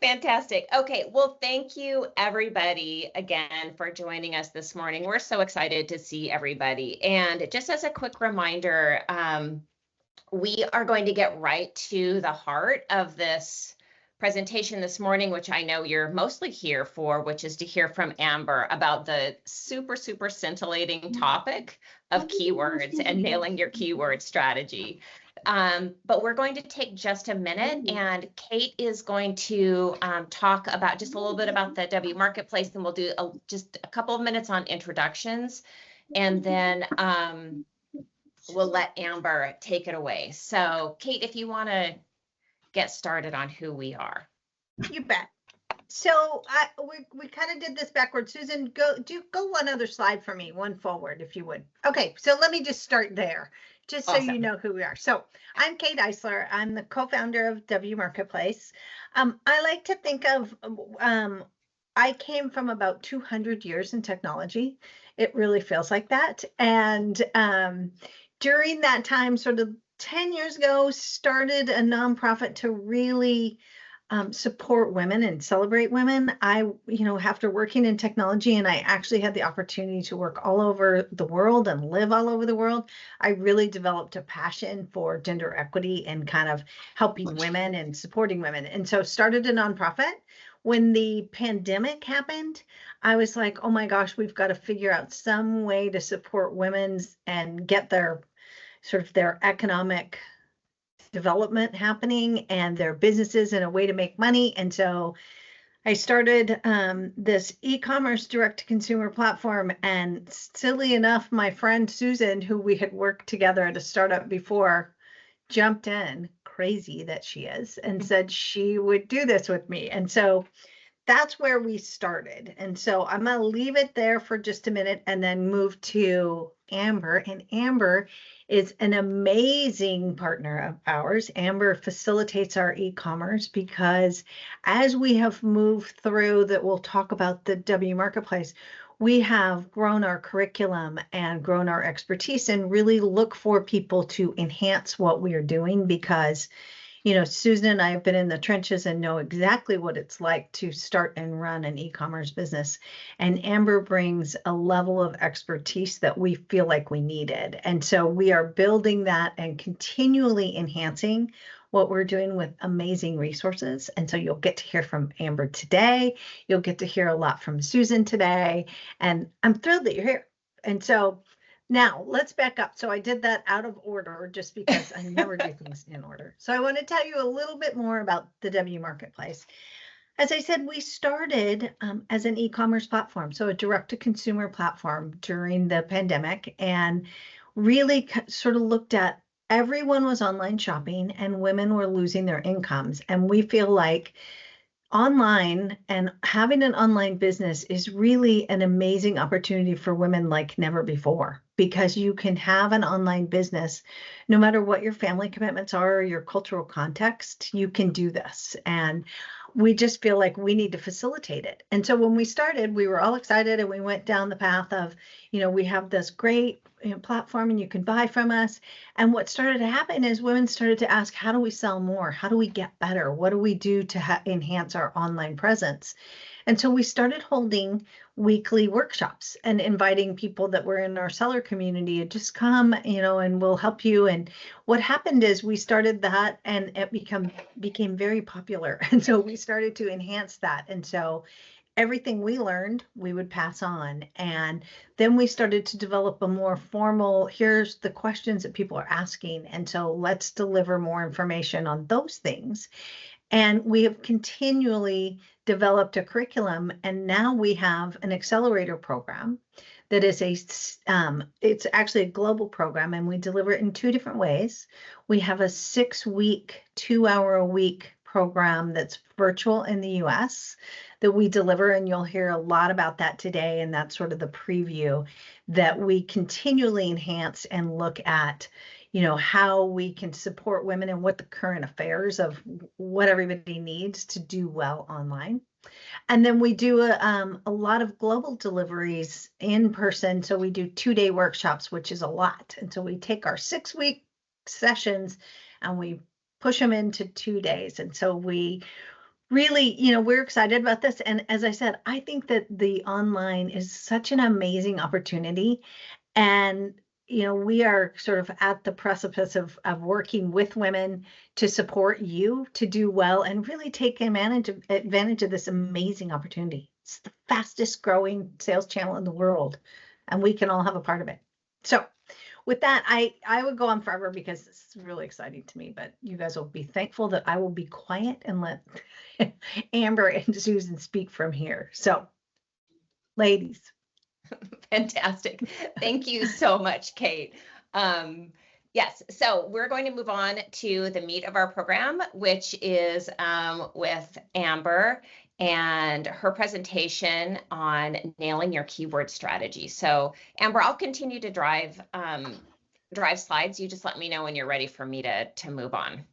Fantastic. Okay, well, thank you everybody again for joining us this morning. We're so excited to see everybody. And just as a quick reminder, we are going to get right to the heart of this presentation this morning, which I know you're mostly here for, which is to hear from Amber about the super, super scintillating topic of keywords and nailing your keyword strategy. But we're going to take just a minute, and Kate is going to talk about just a little bit about the WMarketplace, and we'll do just a couple of minutes on introductions, and then we'll let Amber take it away. So Kate, if you want to get started on who we are. You bet. So we kind of did this backwards. Susan, go one other slide for me, one forward, if you would. Okay, so let me just start there, just so you know who we are. So I'm Kate Eisler. I'm the co-founder of WMarketplace. I like to think of, I came from about 200 years in technology. It really feels like that. And during that time, sort of 10 years ago, started a nonprofit to really support women and celebrate women. After working in technology, and I actually had the opportunity to work all over the world and live all over the world, I really developed a passion for gender equity and kind of helping women and supporting women. And so started a nonprofit. When the pandemic happened, I was like, oh my gosh, we've got to figure out some way to support women's and get their economic development happening and their businesses in a way to make money. And so I started this e-commerce direct-to-consumer platform. And silly enough, my friend Susan, who we had worked together at a startup before, jumped in, crazy that she is, and said she would do this with me. And so that's where we started. And so I'm going to leave it there for just a minute and then move to Amber. And Amber is an amazing partner of ours. Amber facilitates our e-commerce because as we have moved through that, we'll talk about the WMarketplace, we have grown our curriculum and grown our expertise and really look for people to enhance what we are doing because Susan and I have been in the trenches and know exactly what it's like to start and run an e-commerce business. And Amber brings a level of expertise that we feel like we needed. And so we are building that and continually enhancing what we're doing with amazing resources. And so you'll get to hear from Amber today. You'll get to hear a lot from Susan today. And I'm thrilled that you're here. And so now let's back up. So I did that out of order just because I never do things in order. So I want to tell you a little bit more about the WMarketplace. As I said, we started as an e-commerce platform, so a direct-to-consumer platform during the pandemic, and really sort of looked at everyone was online shopping and women were losing their incomes. And we feel like online and having an online business is really an amazing opportunity for women like never before, because you can have an online business no matter what your family commitments are or your cultural context. You can do this, and we just feel like we need to facilitate it. And so when we started, we were all excited and we went down the path of, we have this great platform and you can buy from us. And what started to happen is women started to ask, how do we sell more? How do we get better? What do we do to enhance our online presence? And so we started holding weekly workshops and inviting people that were in our seller community to just come, and we'll help you. And what happened is we started that and it became very popular. And so we started to enhance that. And so everything we learned, we would pass on. And then we started to develop a more formal, here's the questions that people are asking. And so let's deliver more information on those things. And we have continually developed a curriculum, and now we have an Accelerator program that is it's actually a global program, and we deliver it in two different ways. We have a 6-week, 2-hour-a-week program that's virtual in the US that we deliver, and you'll hear a lot about that today, and that's sort of the preview that we continually enhance and look at how we can support women and what the current affairs of what everybody needs to do well online. And then we do a lot of global deliveries in person. So we do 2-day workshops, which is a lot. And so we take our 6-week sessions and we push them into 2 days. And so we really, we're excited about this. And as I said, I think that the online is such an amazing opportunity. And, we are sort of at the precipice of working with women to support you to do well and really take advantage of this amazing opportunity. It's the fastest growing sales channel in the world, and we can all have a part of it. So with that, I would go on forever because this is really exciting to me, but you guys will be thankful that I will be quiet and let Amber and Susan speak from here. So, ladies. Fantastic. Thank you so much, Kate. Yes, so we're going to move on to the meat of our program, which is with Amber and her presentation on nailing your keyword strategy. So Amber, I'll continue to drive slides. You just let me know when you're ready for me to move on.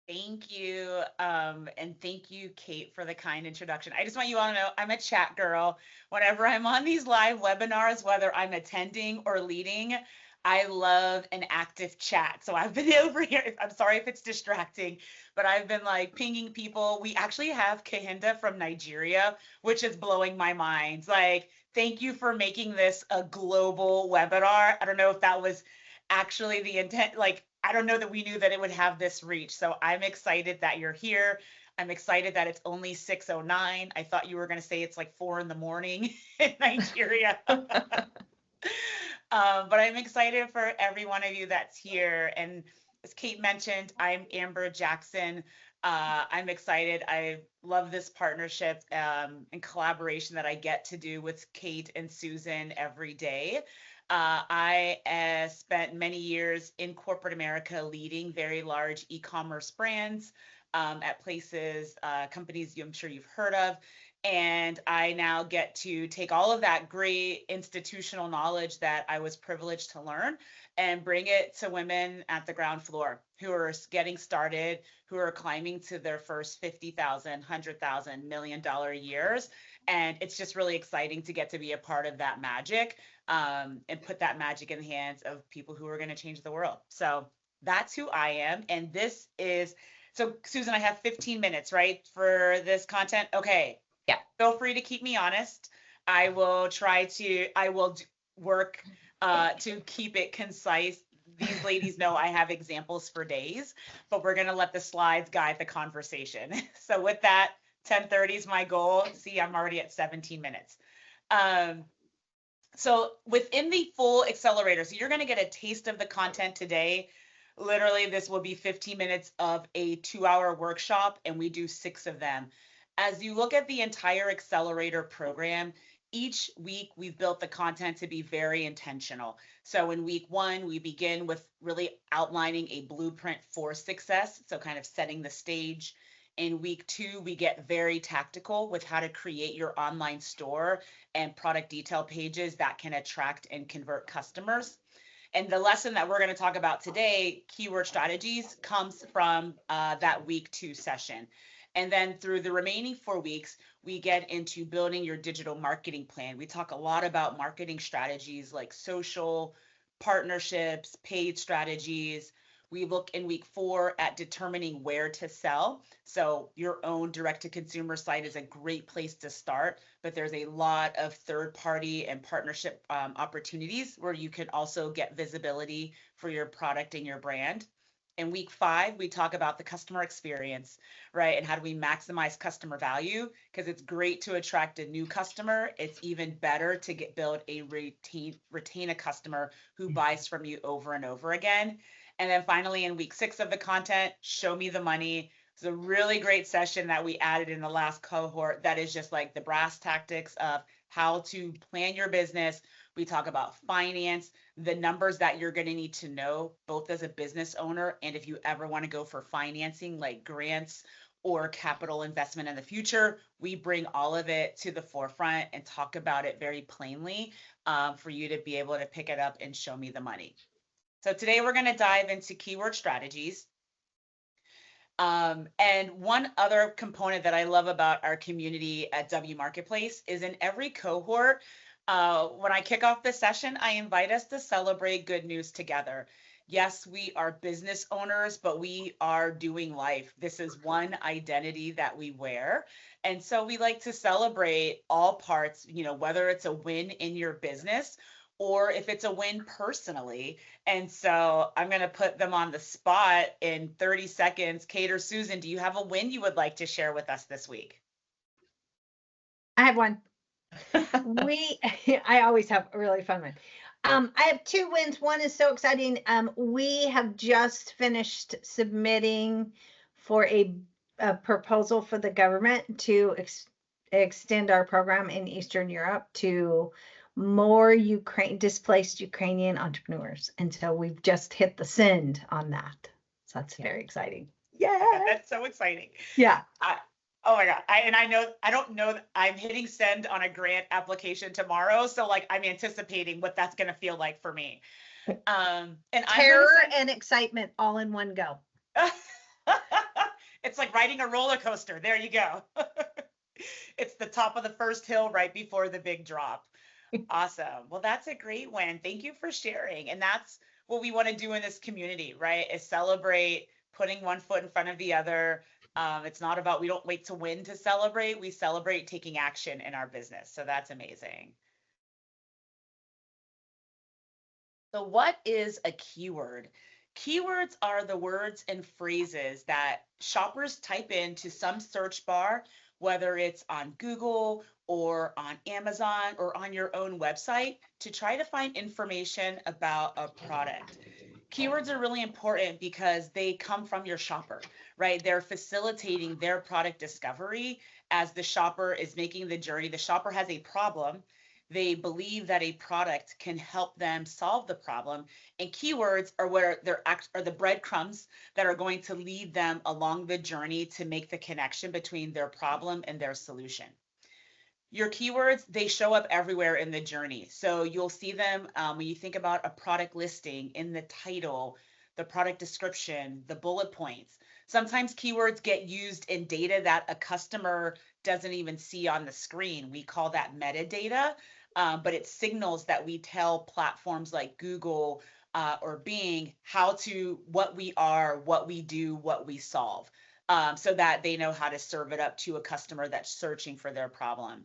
Thank you. And thank you, Kate, for the kind introduction. I just want you all to know I'm a chat girl. Whenever I'm on these live webinars, whether I'm attending or leading, I love an active chat. So I've been over here. I'm sorry if it's distracting, but I've been like pinging people. We actually have Kahinda from Nigeria, which is blowing my mind. Like, thank you for making this a global webinar. I don't know if that was actually the intent. Like, I don't know that we knew that it would have this reach. So I'm excited that you're here. I'm excited that it's only 6:09. I thought you were going to say it's like 4 in the morning in Nigeria. But I'm excited for every one of you that's here. And as Kate mentioned, I'm Amber Jackson. I'm excited. I love this partnership and collaboration that I get to do with Kate and Susan every day. I spent many years in corporate America leading very large e-commerce brands at places, companies I'm sure you've heard of. And I now get to take all of that great institutional knowledge that I was privileged to learn and bring it to women at the ground floor who are getting started, who are climbing to their first $50,000, $100,000, $1 million years. And it's just really exciting to get to be a part of that magic and put that magic in the hands of people who are going to change the world. So that's who I am. And this is, so Susan, I have 15 minutes, right, for this content? Okay. Yeah. Feel free to keep me honest. I will work to keep it concise. These ladies know I have examples for days, but we're going to let the slides guide the conversation. So with that, 10:30 is my goal. See, I'm already at 17 minutes. So within the full accelerator, so you're going to get a taste of the content today. Literally, this will be 15 minutes of a 2-hour workshop, and we do 6 of them. As you look at the entire accelerator program, each week we've built the content to be very intentional. So in week 1, we begin with really outlining a blueprint for success, so kind of setting the stage. In week 2, we get very tactical with how to create your online store and product detail pages that can attract and convert customers. And the lesson that we're going to talk about today, keyword strategies, comes from that week 2 session. And then through the remaining 4 weeks, we get into building your digital marketing plan. We talk a lot about marketing strategies like social, partnerships, paid strategies. We look in week 4 at determining where to sell. So your own direct-to-consumer site is a great place to start, but there's a lot of third-party and partnership opportunities where you can also get visibility for your product and your brand. In week 5, we talk about the customer experience, right? And how do we maximize customer value? Because it's great to attract a new customer. It's even better to build a retain a customer who buys from you over and over again. And then finally, in week 6 of the content, show me the money. It's a really great session that we added in the last cohort that is just like the brass tactics of how to plan your business. We talk about finance, the numbers that you're going to need to know, both as a business owner and if you ever want to go for financing like grants or capital investment in the future. We bring all of it to the forefront and talk about it very plainly for you to be able to pick it up and show me the money. So today we're going to dive into keyword strategies. And one other component that I love about our community at WMarketplace is in every cohort, when I kick off the session, I invite us to celebrate good news together. Yes, we are business owners, but we are doing life. This is one identity that we wear. And so we like to celebrate all parts, whether it's a win in your business or if it's a win personally. And so I'm going to put them on the spot in 30 seconds. Kate or Susan, do you have a win you would like to share with us this week? I have one. I always have a really fun one. I have two wins. One is so exciting. We have just finished submitting for a proposal for the government to extend our program in Eastern Europe to more displaced Ukrainian entrepreneurs. And so we've just hit the send on that. So that's very exciting. Yeah, that's so exciting. Yeah. Oh my God. I don't know, I'm hitting send on a grant application tomorrow. So like, I'm anticipating what that's going to feel like for me. And terror and excitement all in one go. It's like riding a roller coaster. There you go. It's the top of the first hill right before the big drop. Awesome. Well, that's a great win. Thank you for sharing. And that's what we want to do in this community, right? Is celebrate putting one foot in front of the other. It's not about, we don't wait to win to celebrate. We celebrate taking action in our business. So that's amazing. So what is a keyword? Keywords are the words and phrases that shoppers type into some search bar, whether it's on Google or on Amazon or on your own website, to try to find information about a product. Keywords are really important because they come from your shopper, right? They're facilitating their product discovery as the shopper is making the journey. The shopper has a problem. They believe that a product can help them solve the problem. And keywords are where are the breadcrumbs that are going to lead them along the journey to make the connection between their problem and their solution. Your keywords, they show up everywhere in the journey. So you'll see them when you think about a product listing, in the title, the product description, the bullet points. Sometimes keywords get used in data that a customer doesn't even see on the screen. We call that metadata, but it signals that we tell platforms like Google or Bing what we are, what we do, what we solve, so that they know how to serve it up to a customer that's searching for their problem.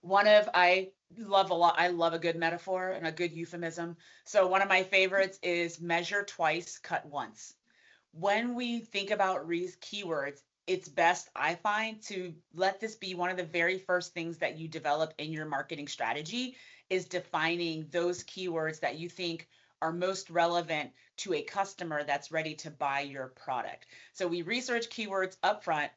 I love a good metaphor and a good euphemism. So one of my favorites is measure twice, cut once. When we think about keywords, it's best, I find, to let this be one of the very first things that you develop in your marketing strategy, is defining those keywords that you think are most relevant to a customer that's ready to buy your product. So we research keywords upfront,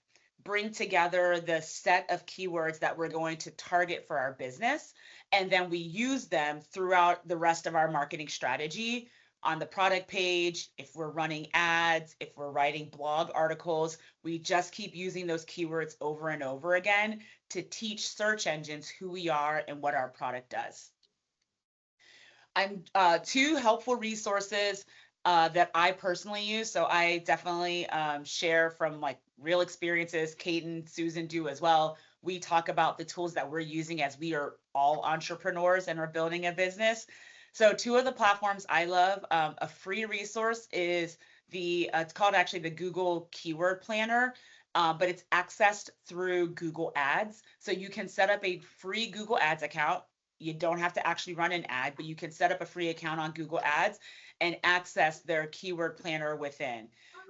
bring together the set of keywords that we're going to target for our business, and then we use them throughout the rest of our marketing strategy on the product page. If we're running ads, if we're writing blog articles, we just keep using those keywords over and over again to teach search engines who we are and what our product does. I'm two helpful resources that I personally use. So I definitely share from like real experiences. Kate and Susan do as well. We talk about the tools that we're using as we are all entrepreneurs and are building a business. So two of the platforms I love, a free resource is it's called actually the Google Keyword Planner, but it's accessed through Google Ads. So you can set up a free Google Ads account. You don't have to actually run an ad, but you can set up a free account on Google Ads and access their keyword planner within.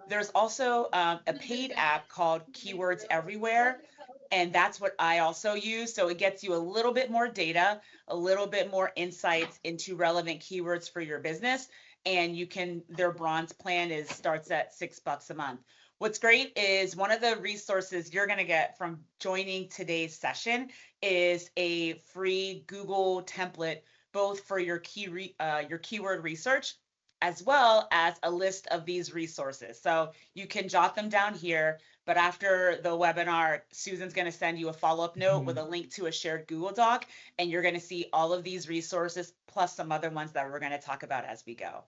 There's also a paid app called Keywords Everywhere, and that's what I also use. So it gets you a little bit more data, a little bit more insights into relevant keywords for your business. And their bronze plan starts at $6 a month. What's great is one of the resources you're going to get from joining today's session is a free Google template, both for your keyword research, as well as a list of these resources. So you can jot them down here, but after the webinar, Susan's going to send you a follow-up note with a link to a shared Google Doc, and you're going to see all of these resources, plus some other ones that we're going to talk about as we go.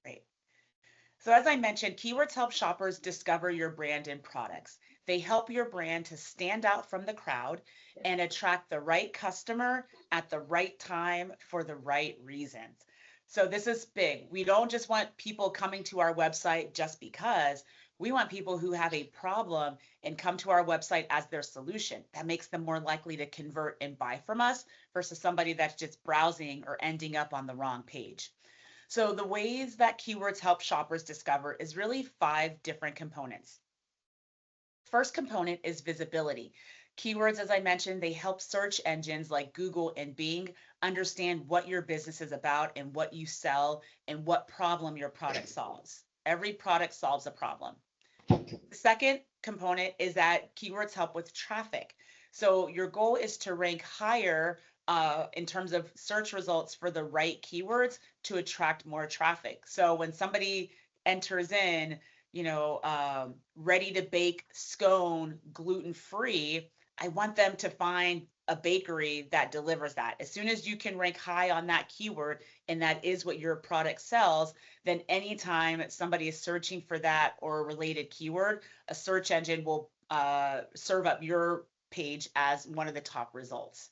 Great. So as I mentioned, keywords help shoppers discover your brand and products. They help your brand to stand out from the crowd and attract the right customer at the right time for the right reasons. So this is big. We don't just want people coming to our website just because. We want people who have a problem and come to our website as their solution. That makes them more likely to convert and buy from us versus somebody that's just browsing or ending up on the wrong page. So the ways that keywords help shoppers discover is really 5 different components. First component is visibility. Keywords, as I mentioned, they help search engines like Google and Bing understand what your business is about and what you sell and what problem your product solves. Every product solves a problem. The second component is that keywords help with traffic. So your goal is to rank higher in terms of search results for the right keywords to attract more traffic. So when somebody enters in, ready to bake scone gluten-free, I want them to find a bakery that delivers that. As soon as you can rank high on that keyword and that is what your product sells, then anytime somebody is searching for that or a related keyword, a search engine will serve up your page as one of the top results.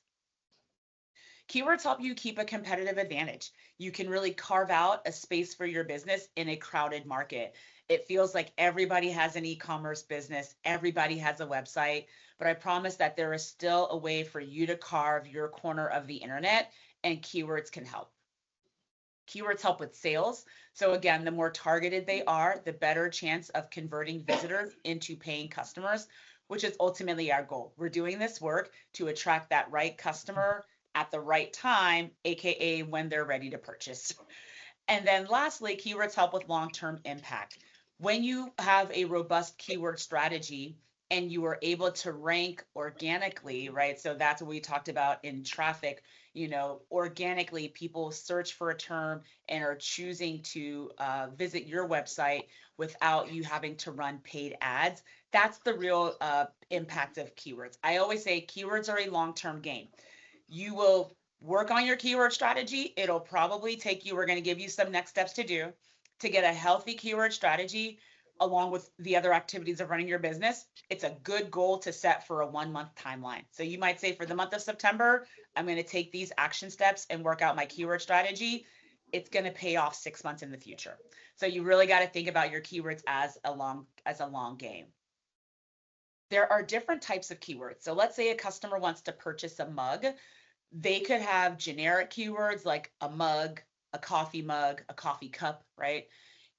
Keywords help you keep a competitive advantage. You can really carve out a space for your business in a crowded market. It feels like everybody has an e-commerce business, everybody has a website, but I promise that there is still a way for you to carve your corner of the internet, and keywords can help. Keywords help with sales. So again, the more targeted they are, the better chance of converting visitors into paying customers, which is ultimately our goal. We're doing this work to attract that right customer at the right time, AKA when they're ready to purchase. And then lastly, keywords help with long-term impact. When you have a robust keyword strategy and you are able to rank organically, right? So that's what we talked about in traffic, organically people search for a term and are choosing to visit your website without you having to run paid ads. That's the real impact of keywords. I always say keywords are a long-term game. You will work on your keyword strategy. It'll probably take you, we're going to give you some next steps to do to get a healthy keyword strategy along with the other activities of running your business. It's a good goal to set for a 1-month timeline. So you might say for the month of September, I'm going to take these action steps and work out my keyword strategy. It's going to pay off 6 months in the future. So you really got to think about your keywords as a long game. There are different types of keywords. So let's say a customer wants to purchase a mug. They could have generic keywords like a mug, a coffee cup, right?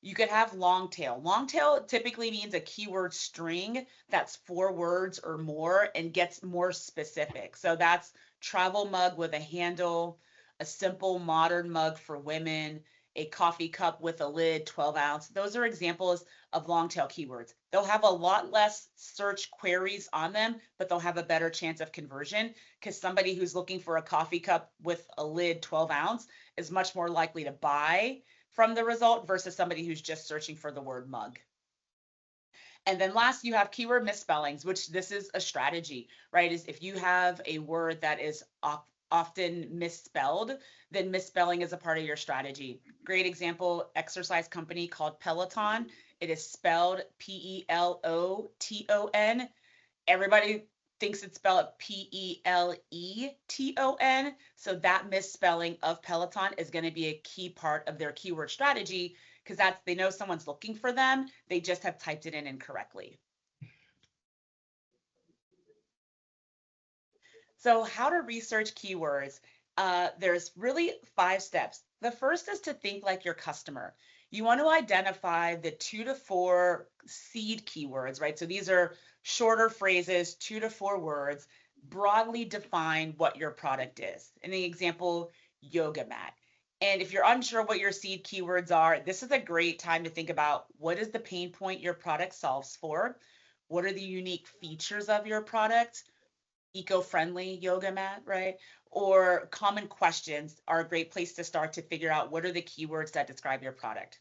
You could have long tail. Long tail typically means a keyword string that's 4 words or more and gets more specific. So that's travel mug with a handle, a simple modern mug for women, a coffee cup with a lid, 12 ounce. Those are examples of long tail keywords. They'll have a lot less search queries on them, but they'll have a better chance of conversion because somebody who's looking for a coffee cup with a lid 12 ounce is much more likely to buy from the result versus somebody who's just searching for the word mug. And then last, you have keyword misspellings, which this is a strategy, right? Is if you have a word that is often misspelled, then misspelling is a part of your strategy. Great example, exercise company called Peloton. It is spelled Peloton. Everybody thinks it's spelled Peleton. So that misspelling of Peloton is going to be a key part of their keyword strategy because they know someone's looking for them. They just have typed it in incorrectly. So how to research keywords? There's really 5 steps. The first is to think like your customer. You want to identify the 2 to 4 seed keywords, right? So these are shorter phrases, 2 to 4 words, broadly define what your product is. An example, yoga mat. And if you're unsure what your seed keywords are, this is a great time to think about what is the pain point your product solves for? What are the unique features of your product? Eco-friendly yoga mat, right? Or common questions are a great place to start to figure out what are the keywords that describe your product.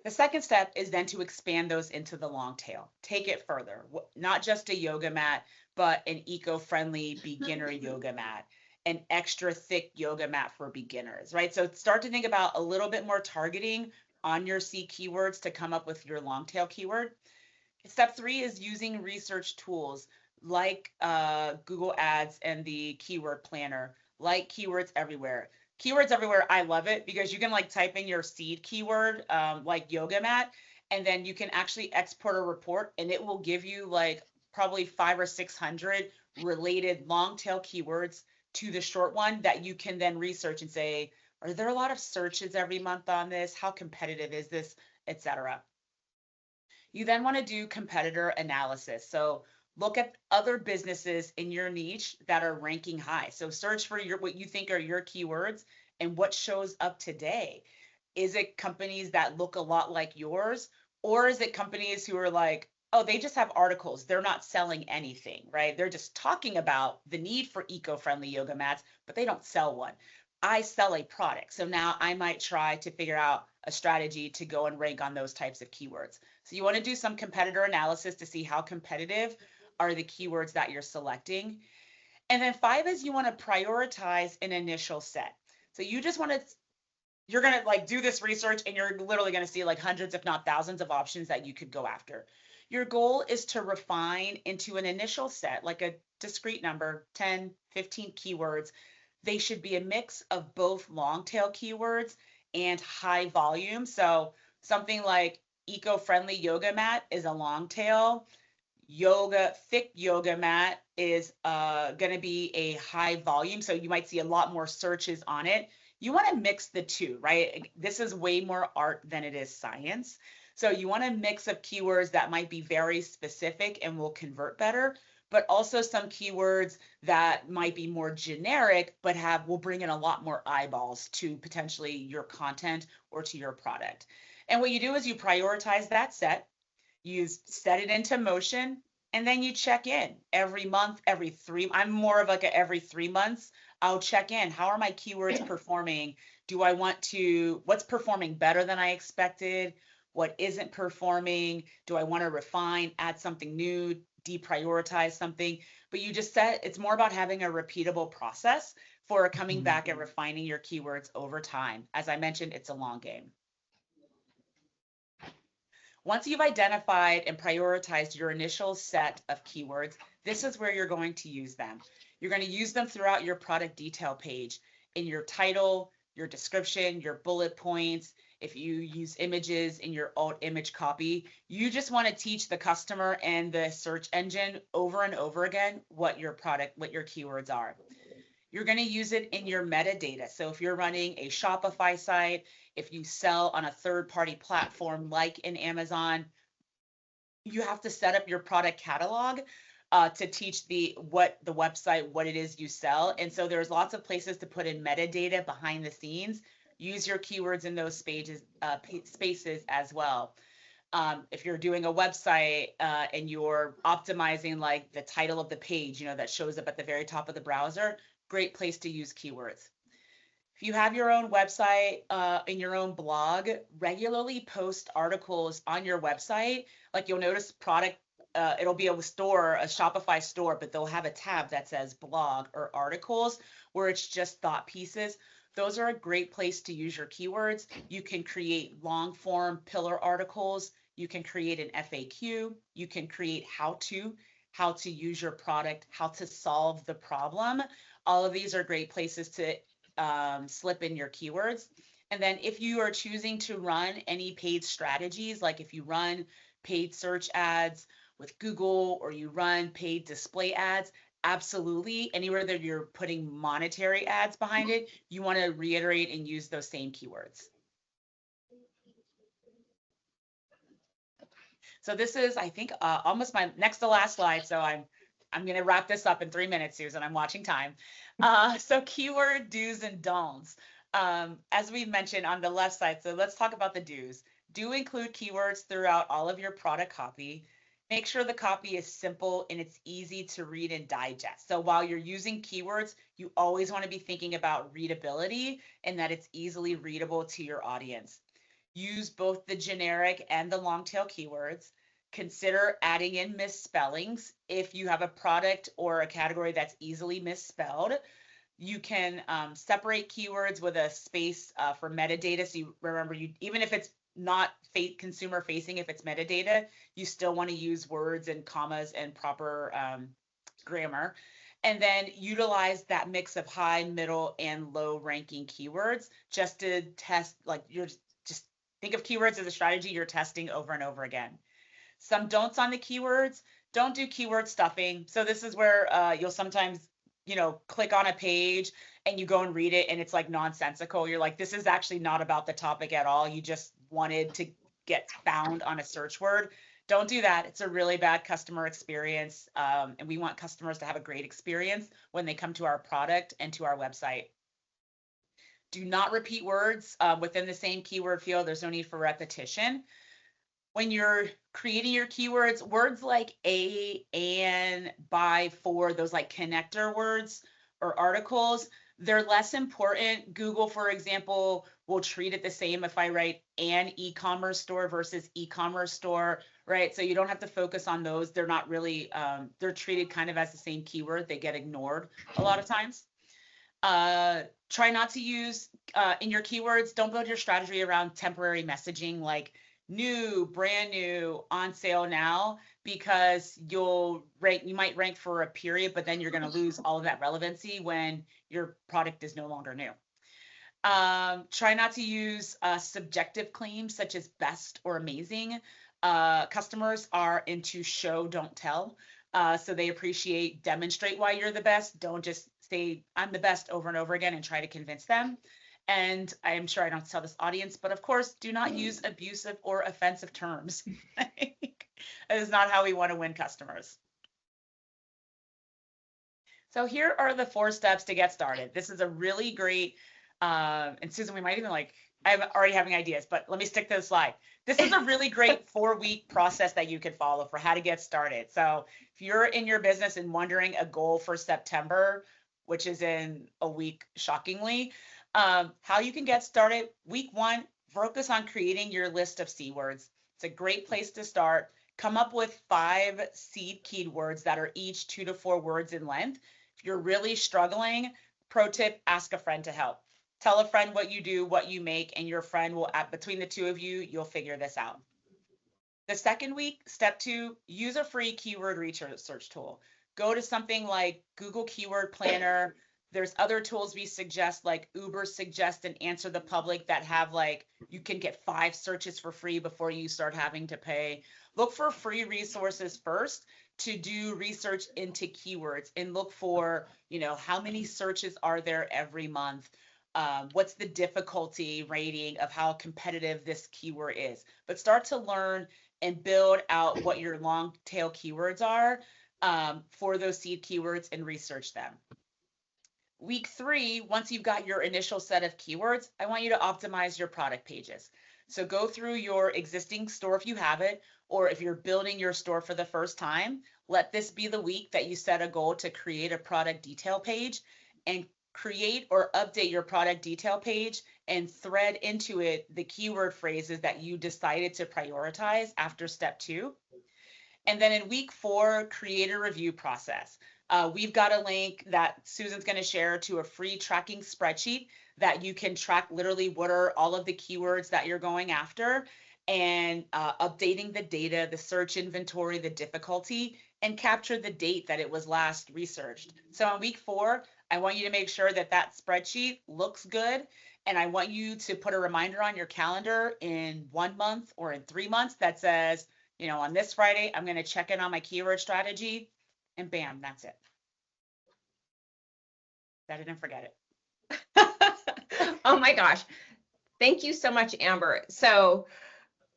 The second step is then to expand those into the long tail. Take it further, not just a yoga mat, but an eco-friendly beginner yoga mat, an extra thick yoga mat for beginners, right? So start to think about a little bit more targeting on your C keywords to come up with your long tail keyword. Step 3 is using research tools like Google Ads and the keyword planner, like Keywords Everywhere. Keywords Everywhere, I love it because you can like type in your seed keyword, like yoga mat, and then you can actually export a report and it will give you like probably 500 or 600 related long tail keywords to the short one that you can then research and say, are there a lot of searches every month on this? How competitive is this, etc. You then want to do competitor analysis. So look at other businesses in your niche that are ranking high. So search for what you think are your keywords and what shows up today. Is it companies that look a lot like yours? Or is it companies who are like, oh, they just have articles. They're not selling anything, right? They're just talking about the need for eco-friendly yoga mats, but they don't sell one. I sell a product. So now I might try to figure out a strategy to go and rank on those types of keywords. So you want to do some competitor analysis to see how competitive are the keywords that you're selecting. And then 5 is you want to prioritize an initial set. So you just want to, you're going to like do this research and you're literally going to see like hundreds, if not thousands of options that you could go after. Your goal is to refine into an initial set, like a discrete number, 10, 15 keywords. They should be a mix of both long tail keywords and high volume. So something like eco-friendly yoga mat is a long tail. Thick yoga mat is going to be a high volume. So you might see a lot more searches on it. You want to mix the two, right? This is way more art than it is science. So you want a mix of keywords that might be very specific and will convert better, but also some keywords that might be more generic, but will bring in a lot more eyeballs to potentially your content or to your product. And what you do is you prioritize that set, you set it into motion, and then you check in every month, I'm more of like a every 3 months. I'll check in. How are my keywords performing? What's performing better than I expected? What isn't performing? Do I want to refine, add something new, deprioritize something? But it's more about having a repeatable process for coming back and refining your keywords over time. As I mentioned, it's a long game. Once you've identified and prioritized your initial set of keywords, this is where you're going to use them. You're going to use them throughout your product detail page, in your title, your description, your bullet points. If you use images in your alt image copy, you just want to teach the customer and the search engine over and over again what your keywords are. You're going to use it in your metadata. So if you're running a Shopify site, if you sell on a third-party platform like in Amazon, you have to set up your product catalog to teach the website what it is you sell. And so there's lots of places to put in metadata behind the scenes. Use your keywords in those spaces as well. If you're doing a website and you're optimizing like the title of the page, that shows up at the very top of the browser, great place to use keywords. If you have your own website and your own blog, regularly post articles on your website. Like you'll notice it'll be a Shopify store, but they'll have a tab that says blog or articles where it's just thought pieces. Those are a great place to use your keywords. You can create long form pillar articles. You can create an FAQ. You can create how to use your product, how to solve the problem. All of these are great places to slip in your keywords. And then if you are choosing to run any paid strategies, like if you run paid search ads with Google or you run paid display ads, absolutely, anywhere that you're putting monetary ads behind it, you want to reiterate and use those same keywords. So this is, I think, almost my next to last slide. So I'm going to wrap this up in 3 minutes, Susan. I'm watching time. So keyword do's and don'ts. As we mentioned on the left side, so let's talk about the do's. Do include keywords throughout all of your product copy. Make sure the copy is simple and it's easy to read and digest. So while you're using keywords, you always want to be thinking about readability and that it's easily readable to your audience. Use both the generic and the long tail keywords. Consider adding in misspellings. If you have a product or a category that's easily misspelled, you can separate keywords with a space for metadata. So you remember, even if it's not consumer facing if it's metadata, you still want to use words and commas and proper grammar. And then utilize that mix of high, middle, and low ranking keywords just to test, like you're just think of keywords as a strategy you're testing over and over again. Some don'ts on the keywords: don't do keyword stuffing. So this is where you'll sometimes, click on a page and you go and read it and it's like nonsensical. You're like, this is actually not about the topic at all. You just wanted to get found on a search word. Don't do that. It's a really bad customer experience. And we want customers to have a great experience when they come to our product and to our website. Do not repeat words within the same keyword field. There's no need for repetition. When you're creating your keywords, words like a, and, by, for, those like connector words or articles, they're less important. Google, for example, will treat it the same if I write an e-commerce store versus e-commerce store, right? So you don't have to focus on those. They're not really, they're treated kind of as the same keyword. They get ignored a lot of times. Try not to use, in your keywords, don't build your strategy around temporary messaging like new, brand new, on sale now, because you might rank for a period, but then you're going to lose all of that relevancy when your product is no longer new. Try not to use subjective claims such as best or amazing. Customers are into show, don't tell. So they appreciate demonstrate why you're the best. Don't just say I'm the best over and over again and try to convince them. And I am sure I don't have to tell this audience, but of course, do not use abusive or offensive terms. That is not how we want to win customers. So here are the 4 steps to get started. This is a really great, and Susan, we might even I'm already having ideas, but let me stick to the slide. This is a really great 4-week process that you could follow for how to get started. So if you're in your business and wondering a goal for September, which is in a week, shockingly, how you can get started. Week 1, focus on creating your list of C words. It's a great place to start. Come up with 5 seed keywords that are each 2 to 4 words in length. If you're really struggling, pro tip, ask a friend to help. Tell a friend what you do, what you make, and your friend will, between the 2 of you, you'll figure this out. The second week, step 2, use a free keyword research tool. Go to something like Google Keyword Planner. There's other tools we suggest, like Uber Suggest and Answer the Public, that have you can get 5 searches for free before you start having to pay. Look for free resources first to do research into keywords and look for, how many searches are there every month? What's the difficulty rating of how competitive this keyword is? But start to learn and build out what your long tail keywords are for those seed keywords and research them. Week 3, once you've got your initial set of keywords, I want you to optimize your product pages. So go through your existing store if you have it, or if you're building your store for the first time, let this be the week that you set a goal to create a product detail page, and create or update your product detail page and thread into it the keyword phrases that you decided to prioritize after step 2. And then in week 4, create a review process. We've got a link that Susan's going to share to a free tracking spreadsheet that you can track literally what are all of the keywords that you're going after, and updating the data, the search inventory, the difficulty, and capture the date that it was last researched. So in week 4, I want you to make sure that that spreadsheet looks good, and I want you to put a reminder on your calendar in 1 month or in 3 months that says, on this Friday, I'm going to check in on my keyword strategy, and bam, that's it. I didn't forget it. Oh my gosh. Thank you so much, Amber. So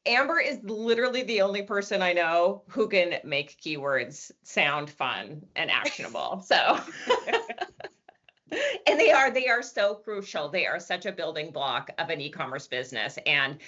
Amber is literally the only person I know who can make keywords sound fun and actionable. So, and they are so crucial. They are such a building block of an e-commerce business. And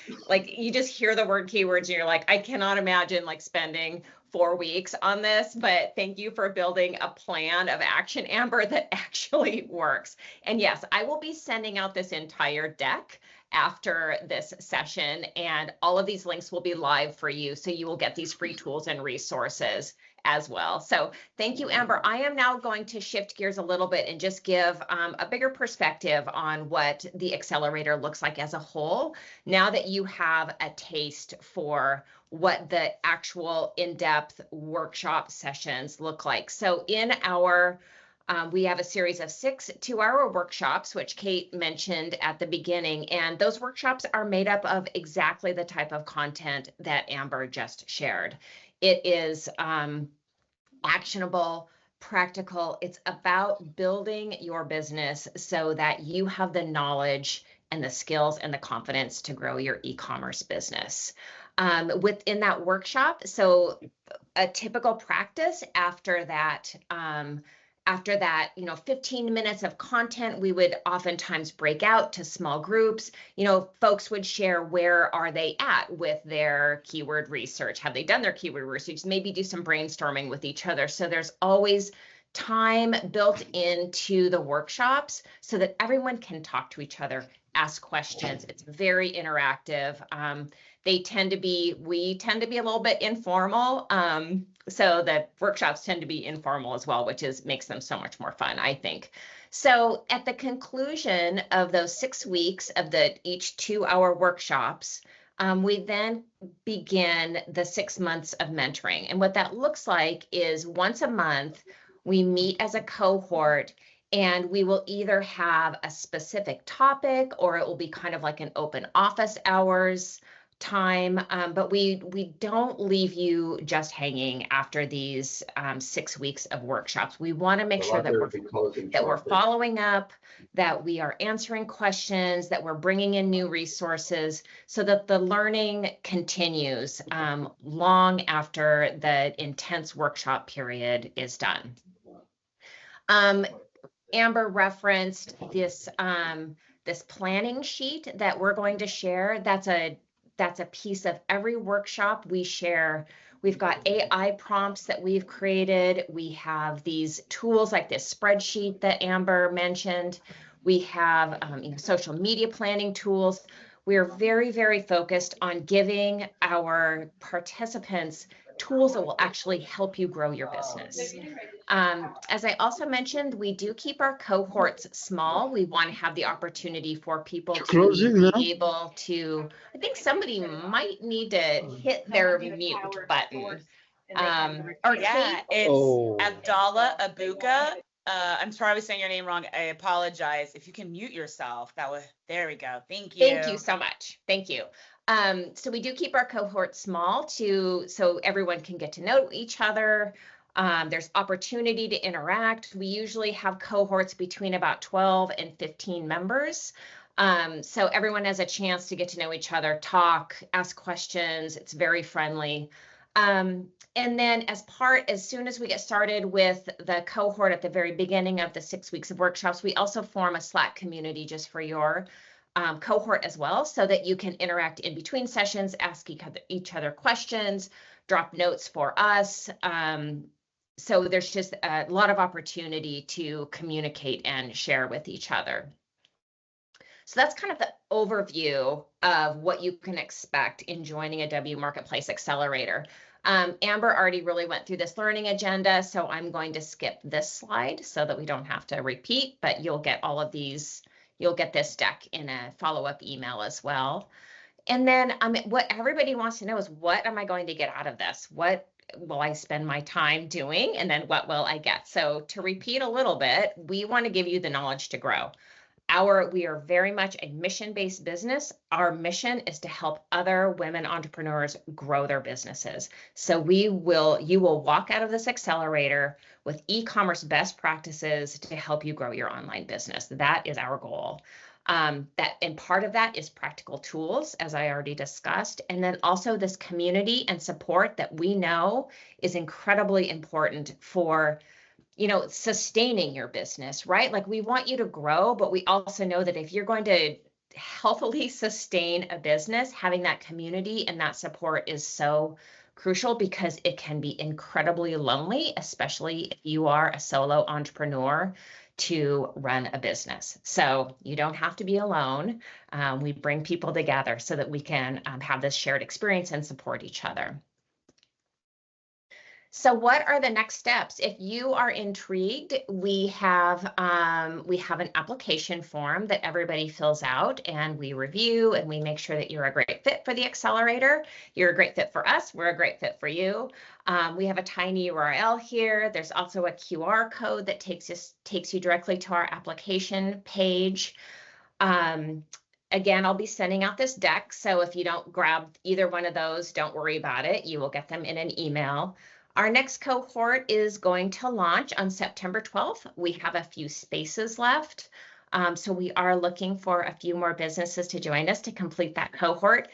you just hear the word keywords and you're like, I cannot imagine spending 4 weeks on this, but thank you for building a plan of action, Amber, that actually works. And yes, I will be sending out this entire deck after this session, and all of these links will be live for you. So you will get these free tools and resources as well. So thank you, Amber. I am now going to shift gears a little bit and just give a bigger perspective on what the Accelerator looks like as a whole, now that you have a taste for what the actual in-depth workshop sessions look like. So in our we have a series of 6 2-hour workshops, which Kate mentioned at the beginning, and those workshops are made up of exactly the type of content that Amber just shared. It is actionable, practical. It's about building your business so that you have the knowledge and the skills and the confidence to grow your e-commerce business. Within that workshop, so a typical practice after that, 15 minutes of content, we would oftentimes break out to small groups. Folks would share where are they at with their keyword research. Have they done their keyword research? Maybe do some brainstorming with each other. So there's always time built into the workshops so that everyone can talk to each other, ask questions. It's very interactive. We tend to be a little bit informal. So the workshops tend to be informal as well, which makes them so much more fun, I think. So at the conclusion of those 6 weeks of each 2-hour workshops, we then begin the 6 months of mentoring. And what that looks like is once a month, we meet as a cohort, and we will either have a specific topic, or it will be kind of like an open office hours time, but we don't leave you just hanging after these 6 weeks of workshops. We want to make sure that we're following up, that we are answering questions, that we're bringing in new resources, so that the learning continues long after the intense workshop period is done. Amber referenced this planning sheet that we're going to share. That's a piece of every workshop we share. We've got AI prompts that we've created. We have these tools like this spreadsheet that Amber mentioned. We have social media planning tools. We are very, very focused on giving our participants tools that will actually help you grow your business. As I also mentioned, we do keep our cohorts small. We want to have the opportunity for people to be able to, I think somebody might need to hit their mute button. It's Abdallah Abuka. I'm sorry I was saying your name wrong. I apologize. If you can mute yourself, there we go. Thank you. Thank you so much. Thank you. So we do keep our cohort small so everyone can get to know each other. There's opportunity to interact. We usually have cohorts between about 12 and 15 members. So everyone has a chance to get to know each other, talk, ask questions. It's very friendly. And then as soon as we get started with the cohort at the very beginning of the 6 weeks of workshops, we also form a Slack community just for your cohort as well, so that you can interact in between sessions, ask each other questions, drop notes for us. So there's just a lot of opportunity to communicate and share with each other. So that's kind of the overview of what you can expect in joining a WMarketplace Accelerator. Amber already really went through this learning agenda, so I'm going to skip this slide so that we don't have to repeat, but you'll get all of these, you'll get this deck in a follow-up email as well. And then what everybody wants to know is, what am I going to get out of this? What will I spend my time doing? And then what will I get? So to repeat a little bit, we want to give you the knowledge to grow. We are very much a mission-based business. Our mission is to help other women entrepreneurs grow their businesses. So you will walk out of this accelerator with e-commerce best practices to help you grow your online business. That is our goal. And part of that is practical tools, as I already discussed, and then also this community and support that we know is incredibly important for sustaining your business, right? Like, we want you to grow, but we also know that if you're going to healthily sustain a business, having that community and that support is so crucial because it can be incredibly lonely, especially if you are a solo entrepreneur, to run a business. So you don't have to be alone. We bring people together so that we can have this shared experience and support each other. So what are the next steps? If you are intrigued, we have an application form that everybody fills out and we review and we make sure that you're a great fit for the accelerator. You're a great fit for us. We're a great fit for you. We have a tiny URL here. There's also a QR code that takes you directly to our application page. Again, I'll be sending out this deck. So if you don't grab either one of those, don't worry about it. You will get them in an email. Our next cohort is going to launch on September 12th. We have a few spaces left. So we are looking for a few more businesses to join us to complete that cohort.